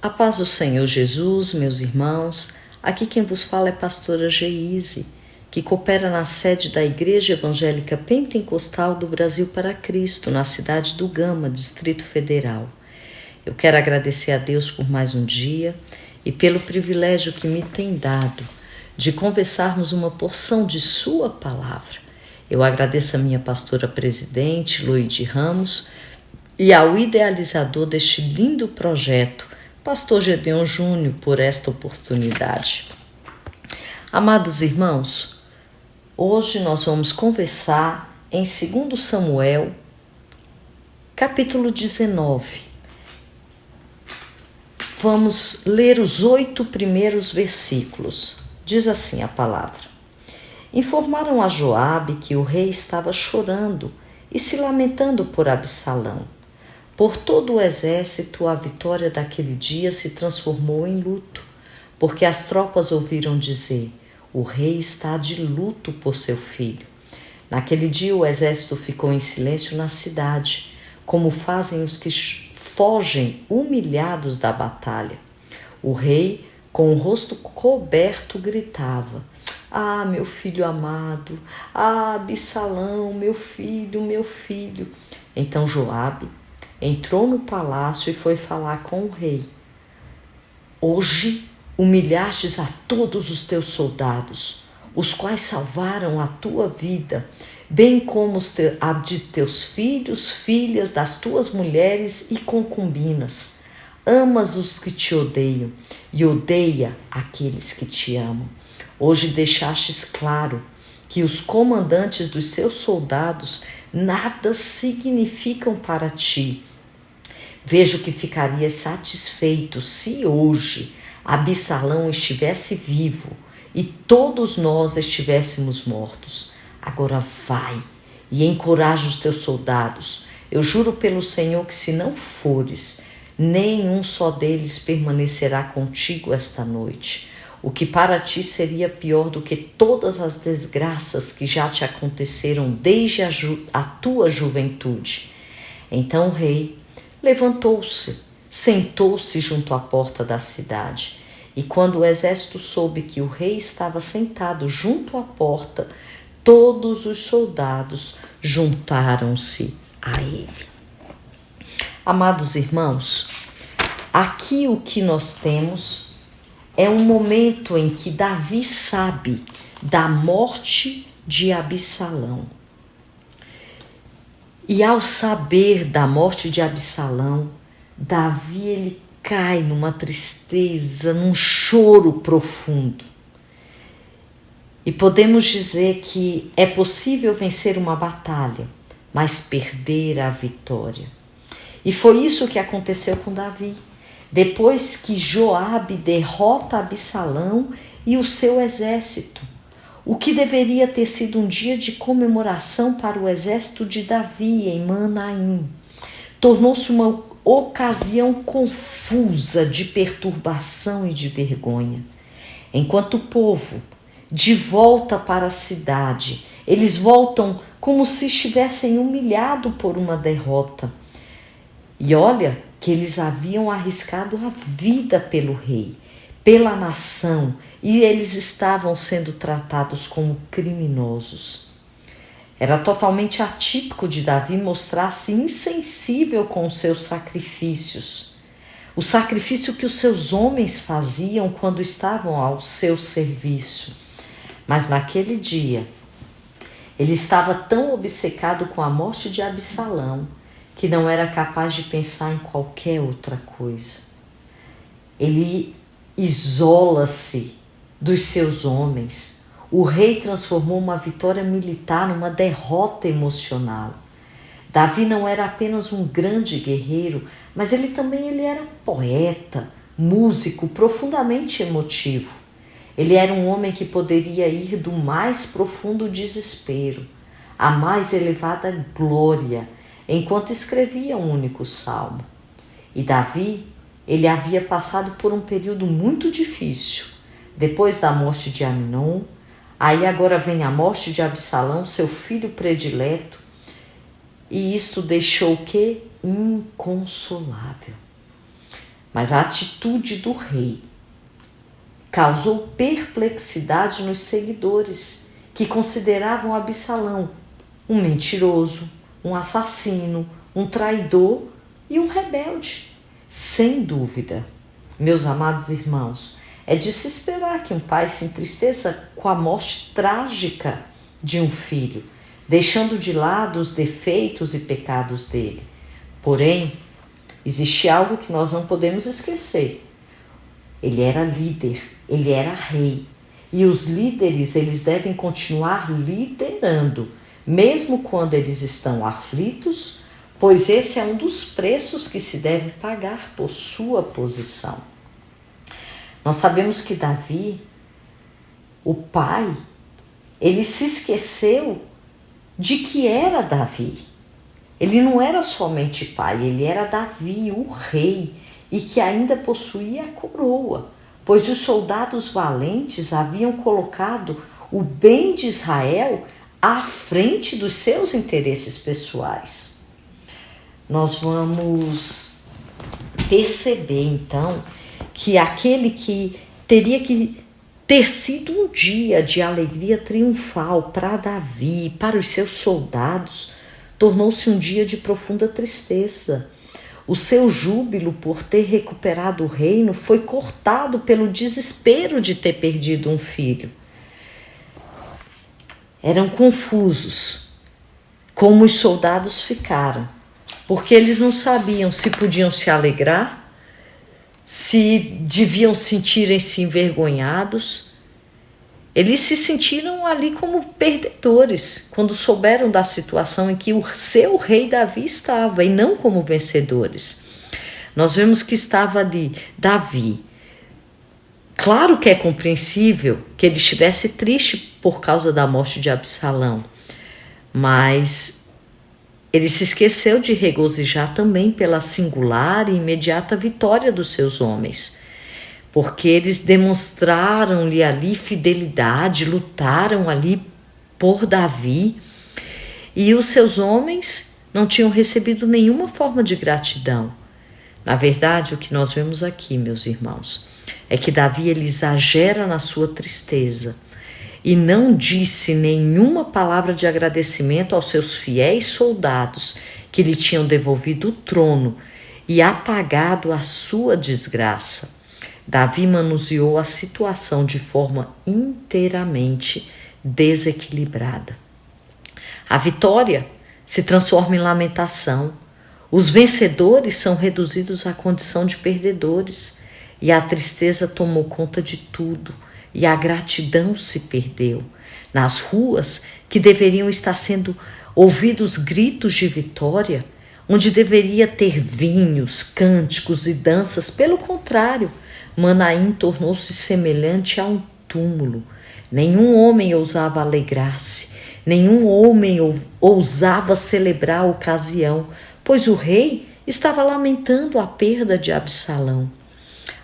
A paz do Senhor Jesus, meus irmãos, aqui quem vos fala é pastora Geise, que coopera na sede da Igreja Evangélica Pentecostal do Brasil para Cristo, na cidade do Gama, Distrito Federal. Eu quero agradecer a Deus por mais um dia e pelo privilégio que me tem dado de conversarmos uma porção de sua palavra. Eu agradeço a minha pastora presidente, Luide Ramos, e ao idealizador deste lindo projeto, Pastor Gedeon Júnior, por esta oportunidade. Amados irmãos, hoje nós vamos conversar em 2 Samuel, capítulo 19. Vamos ler os 8 primeiros versículos. Diz assim a palavra: Informaram a Joabe que o rei estava chorando e se lamentando por Absalão. Por todo o exército, a vitória daquele dia se transformou em luto, porque as tropas ouviram dizer: o rei está de luto por seu filho. Naquele dia o exército ficou em silêncio na cidade, como fazem os que fogem humilhados da batalha. O rei, com o rosto coberto, gritava: Ah, meu filho amado! Ah, Absalão, meu filho, meu filho! Então Joabe entrou no palácio e foi falar com o rei. Hoje humilhastes a todos os teus soldados, os quais salvaram a tua vida, bem como a de teus filhos, filhas, das tuas mulheres e concubinas. Amas os que te odeiam e odeia aqueles que te amam. Hoje deixastes claro que os comandantes dos seus soldados nada significam para ti. Vejo que ficarias satisfeito se hoje Absalão estivesse vivo e todos nós estivéssemos mortos. Agora vai e encoraja os teus soldados. Eu juro pelo Senhor que se não fores, nenhum só deles permanecerá contigo esta noite. O que para ti seria pior do que todas as desgraças que já te aconteceram desde a tua juventude. Então o rei levantou-se, sentou-se junto à porta da cidade. E quando o exército soube que o rei estava sentado junto à porta, todos os soldados juntaram-se a ele. Amados irmãos, aqui o que nós temos é um momento em que Davi sabe da morte de Absalão. E ao saber da morte de Absalão, Davi ele cai numa tristeza, num choro profundo. E podemos dizer que é possível vencer uma batalha, mas perder a vitória. E foi isso que aconteceu com Davi. Depois que Joabe derrota Absalão e o seu exército, o que deveria ter sido um dia de comemoração para o exército de Davi em Manaim, tornou-se uma ocasião confusa de perturbação e de vergonha. Enquanto o povo, de volta para a cidade, eles voltam como se estivessem humilhados por uma derrota. E olha que eles haviam arriscado a vida pelo rei, pela nação, e eles estavam sendo tratados como criminosos. Era totalmente atípico de Davi mostrar-se insensível com os seus sacrifícios. O sacrifício que os seus homens faziam quando estavam ao seu serviço. Mas naquele dia, ele estava tão obcecado com a morte de Absalão que não era capaz de pensar em qualquer outra coisa. Ele isola-se dos seus homens. O rei transformou uma vitória militar numa derrota emocional. Davi não era apenas um grande guerreiro, mas ele era poeta, músico, profundamente emotivo. Ele era um homem que poderia ir do mais profundo desespero à mais elevada glória, enquanto escrevia um único salmo. E Davi, ele havia passado por um período muito difícil. Depois da morte de Aminon, aí agora vem a morte de Absalão, seu filho predileto, e isto deixou o quê? Inconsolável. Mas a atitude do rei causou perplexidade nos seguidores, que consideravam Absalão um mentiroso, um assassino, um traidor e um rebelde. Sem dúvida, meus amados irmãos, é de se esperar que um pai se entristeça com a morte trágica de um filho, deixando de lado os defeitos e pecados dele. Porém, existe algo que nós não podemos esquecer. Ele era líder, ele era rei. E os líderes, eles devem continuar liderando, mesmo quando eles estão aflitos, pois esse é um dos preços que se deve pagar por sua posição. Nós sabemos que Davi, o pai, ele se esqueceu de que era Davi. Ele não era somente pai, ele era Davi, o rei, e que ainda possuía a coroa, pois os soldados valentes haviam colocado o bem de Israel à frente dos seus interesses pessoais. Nós vamos perceber então que aquele que teria que ter sido um dia de alegria triunfal para Davi e para os seus soldados, tornou-se um dia de profunda tristeza. O seu júbilo por ter recuperado o reino foi cortado pelo desespero de ter perdido um filho. Eram confusos como os soldados ficaram, porque eles não sabiam se podiam se alegrar, se deviam sentirem-se envergonhados. Eles se sentiram ali como perdedores, quando souberam da situação em que o seu rei Davi estava, e não como vencedores. Nós vemos que estava ali Davi. Claro que é compreensível que ele estivesse triste por causa da morte de Absalão, mas ele se esqueceu de regozijar também pela singular e imediata vitória dos seus homens, porque eles demonstraram-lhe ali fidelidade, lutaram ali por Davi, e os seus homens não tinham recebido nenhuma forma de gratidão. Na verdade, o que nós vemos aqui, meus irmãos, é que Davi ele exagera na sua tristeza e não disse nenhuma palavra de agradecimento aos seus fiéis soldados que lhe tinham devolvido o trono e apagado a sua desgraça. Davi manuseou a situação de forma inteiramente desequilibrada. A vitória se transforma em lamentação. Os vencedores são reduzidos à condição de perdedores, e a tristeza tomou conta de tudo, e a gratidão se perdeu. Nas ruas, que deveriam estar sendo ouvidos gritos de vitória, onde deveria ter vinhos, cânticos e danças, pelo contrário, Manaim tornou-se semelhante a um túmulo. Nenhum homem ousava alegrar-se, nenhum homem ousava celebrar a ocasião, pois o rei estava lamentando a perda de Absalão.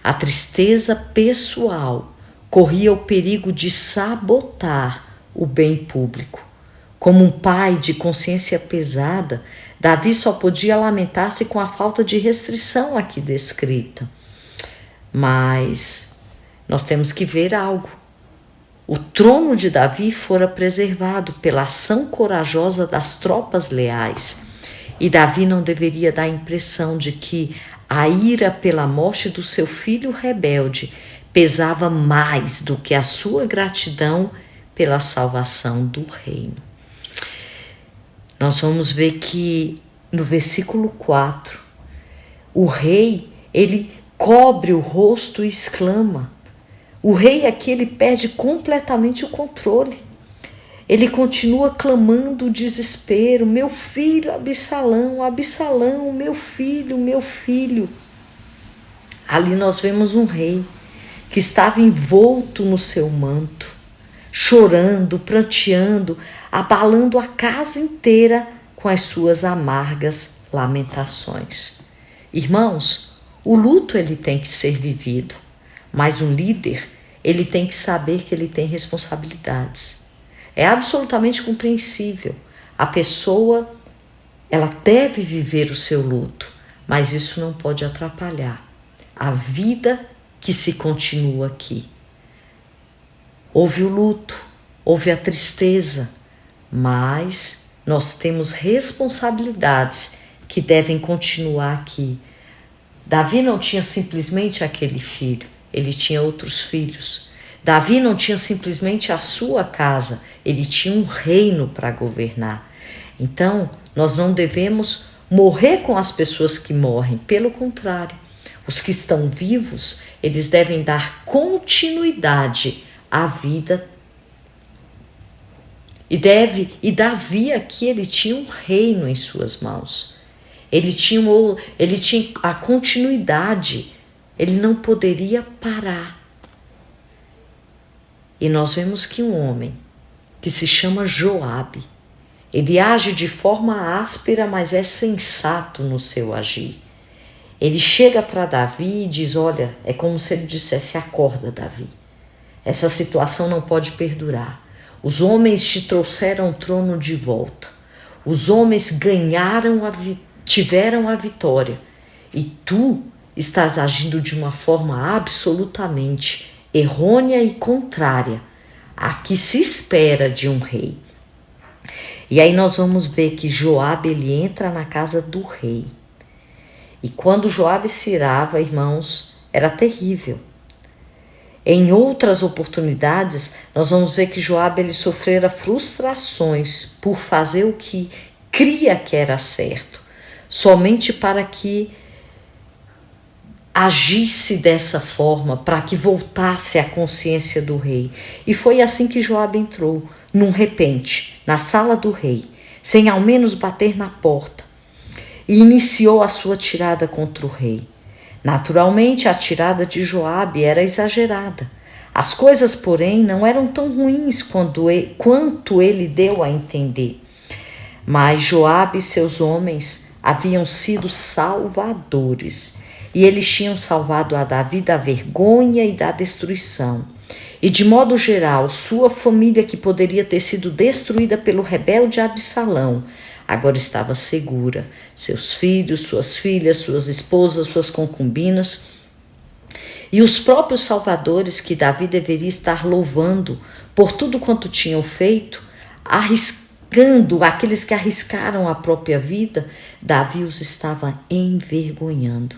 A tristeza pessoal corria o perigo de sabotar o bem público. Como um pai de consciência pesada, Davi só podia lamentar-se com a falta de restrição aqui descrita. Mas nós temos que ver algo. O trono de Davi fora preservado pela ação corajosa das tropas leais, e Davi não deveria dar a impressão de que a ira pela morte do seu filho rebelde pesava mais do que a sua gratidão pela salvação do reino. Nós vamos ver que no versículo 4, o rei, ele cobre o rosto e exclama. O rei aqui, ele perde completamente o controle. Ele continua clamando o desespero: meu filho Absalão, Absalão, meu filho, meu filho. Ali nós vemos um rei que estava envolto no seu manto, chorando, pranteando, abalando a casa inteira com as suas amargas lamentações. Irmãos, o luto ele tem que ser vivido, mas um líder ele tem que saber que ele tem responsabilidades. É absolutamente compreensível. A pessoa, ela deve viver o seu luto, mas isso não pode atrapalhar a vida que se continua aqui. Houve o luto, houve a tristeza, mas nós temos responsabilidades que devem continuar aqui. Davi não tinha simplesmente aquele filho, ele tinha outros filhos. Davi não tinha simplesmente a sua casa, ele tinha um reino para governar. Então, nós não devemos morrer com as pessoas que morrem, pelo contrário, os que estão vivos, eles devem dar continuidade à vida. E Davi aqui, ele tinha um reino em suas mãos. Ele tinha a continuidade, ele não poderia parar. E nós vemos que um homem que se chama Joabe, ele age de forma áspera, mas é sensato no seu agir. Ele chega para Davi e diz, olha, é como se ele dissesse, acorda, Davi. Essa situação não pode perdurar. Os homens te trouxeram o trono de volta. Os homens tiveram a vitória. E tu estás agindo de uma forma absolutamente errônea e contrária a que se espera de um rei. E aí nós vamos ver que Joabe, ele entra na casa do rei. E quando Joabe se irava, irmãos, era terrível. Em outras oportunidades, nós vamos ver que Joabe, ele sofrera frustrações por fazer o que cria que era certo, somente para que agisse dessa forma, para que voltasse à consciência do rei. E foi assim que Joabe entrou, num repente, na sala do rei, sem ao menos bater na porta, e iniciou a sua tirada contra o rei. Naturalmente, a tirada de Joabe era exagerada. As coisas, porém, não eram tão ruins quanto ele deu a entender. Mas Joabe e seus homens haviam sido salvadores, e eles tinham salvado a Davi da vergonha e da destruição. E de modo geral, sua família, que poderia ter sido destruída pelo rebelde Absalão, agora estava segura. Seus filhos, suas filhas, suas esposas, suas concubinas e os próprios salvadores que Davi deveria estar louvando por tudo quanto tinham feito, arriscando, aqueles que arriscaram a própria vida, Davi os estava envergonhando.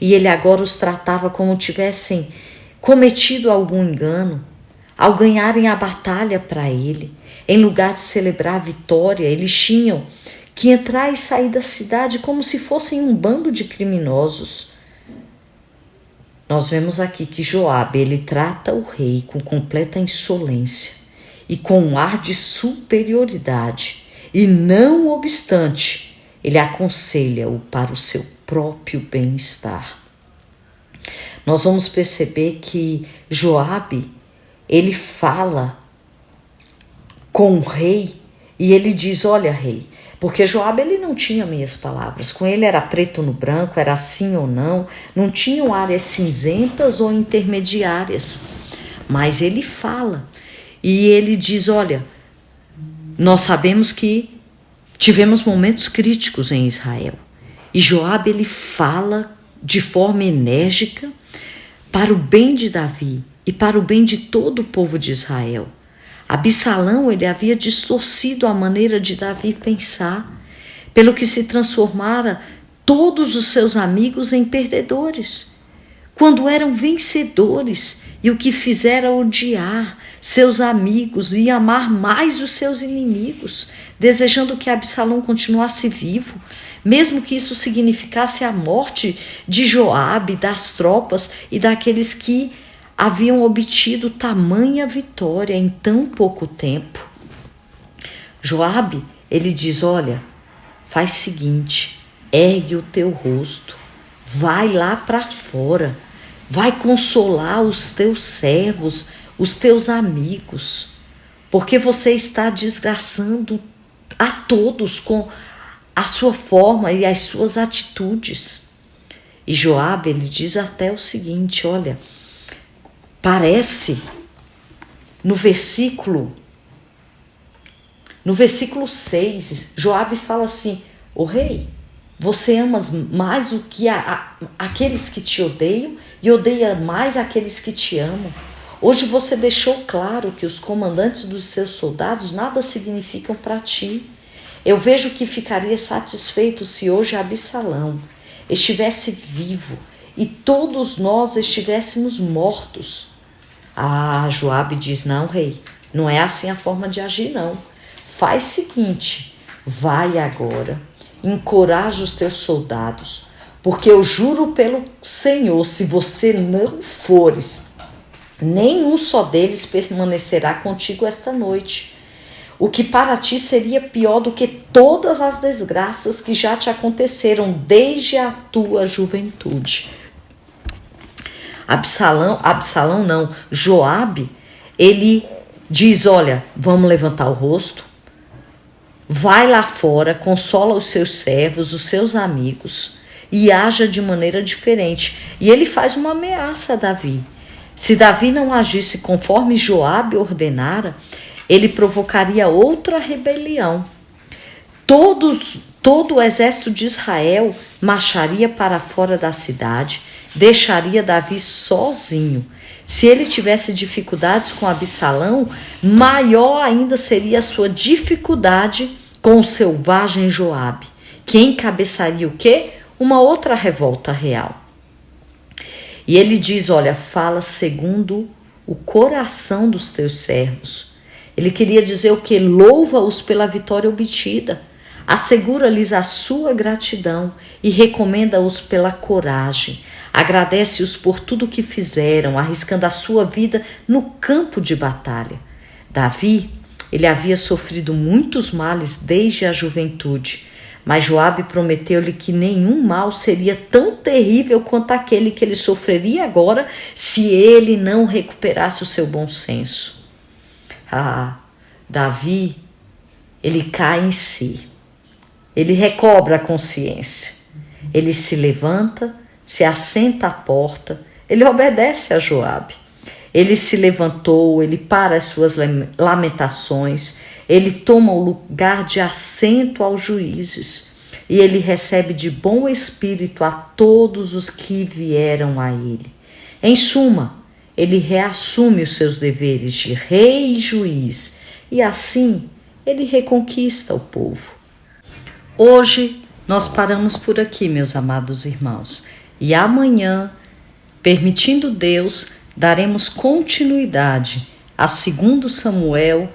E ele agora os tratava como tivessem cometido algum engano. Ao ganharem a batalha para ele, em lugar de celebrar a vitória, eles tinham que entrar e sair da cidade como se fossem um bando de criminosos. Nós vemos aqui que Joabe, ele trata o rei com completa insolência e com um ar de superioridade, e não obstante, ele aconselha-o para o seu próprio bem-estar. Nós vamos perceber que Joabe, ele fala com o rei e ele diz, olha, rei, porque Joabe, ele não tinha meias palavras, com ele era preto no branco, era sim ou não tinham áreas cinzentas ou intermediárias, mas ele fala e ele diz, olha, nós sabemos que tivemos momentos críticos em Israel, e Joabe, ele fala de forma enérgica para o bem de Davi e para o bem de todo o povo de Israel. Absalão, ele havia distorcido a maneira de Davi pensar, pelo que se transformara todos os seus amigos em perdedores, quando eram vencedores, e o que fizera odiar seus amigos e amar mais os seus inimigos, desejando que Absalão continuasse vivo, mesmo que isso significasse a morte de Joabe, das tropas e daqueles que haviam obtido tamanha vitória em tão pouco tempo. Joabe, ele diz, olha, faz o seguinte, ergue o teu rosto, vai lá para fora, vai consolar os teus servos, os teus amigos, porque você está desgraçando a todos com a sua forma e as suas atitudes. E Joabe, ele diz até o seguinte, olha, parece no versículo 6, Joabe fala assim, o rei, Você ama mais o que aqueles que te odeiam e odeia mais aqueles que te amam. Hoje você deixou claro que os comandantes dos seus soldados nada significam para ti. Eu vejo que ficaria satisfeito se hoje Absalão estivesse vivo e todos nós estivéssemos mortos. Joabe diz: não, rei, não é assim a forma de agir, não. Faz o seguinte, vai agora, encoraja os teus soldados, porque eu juro pelo Senhor, se você não fores, nenhum só deles permanecerá contigo esta noite. O que para ti seria pior do que todas as desgraças que já te aconteceram desde a tua juventude. Joabe, ele diz: olha, vamos levantar o rosto, vai lá fora, consola os seus servos, os seus amigos e haja de maneira diferente. E ele faz uma ameaça a Davi. Se Davi não agisse conforme Joabe ordenara, ele provocaria outra rebelião. Todo o exército de Israel marcharia para fora da cidade, deixaria Davi sozinho. Se ele tivesse dificuldades com Absalão, maior ainda seria a sua dificuldade com o selvagem Joabe, que encabeçaria o quê? Uma outra revolta real. E ele diz: olha, fala segundo o coração dos teus servos. Ele queria dizer o quê? Louva-os pela vitória obtida, assegura-lhes a sua gratidão e recomenda-os pela coragem. Agradece-os por tudo que fizeram, arriscando a sua vida no campo de batalha. Davi, ele havia sofrido muitos males desde a juventude, mas Joabe prometeu-lhe que nenhum mal seria tão terrível quanto aquele que ele sofreria agora se ele não recuperasse o seu bom senso. Davi, ele cai em si, ele recobra a consciência, ele se levanta, se assenta à porta, ele obedece a Joabe. Ele se levantou, ele para as suas lamentações, ele toma o lugar de assento aos juízes e ele recebe de bom espírito a todos os que vieram a ele. Em suma, ele reassume os seus deveres de rei e juiz e assim ele reconquista o povo. Hoje nós paramos por aqui, meus amados irmãos, e amanhã, permitindo Deus, daremos continuidade a 2 Samuel,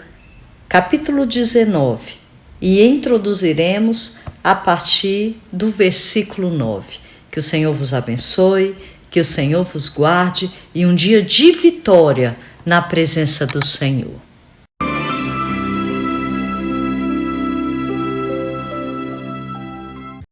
capítulo 19, e introduziremos a partir do versículo 9. Que o Senhor vos abençoe, que o Senhor vos guarde e um dia de vitória na presença do Senhor.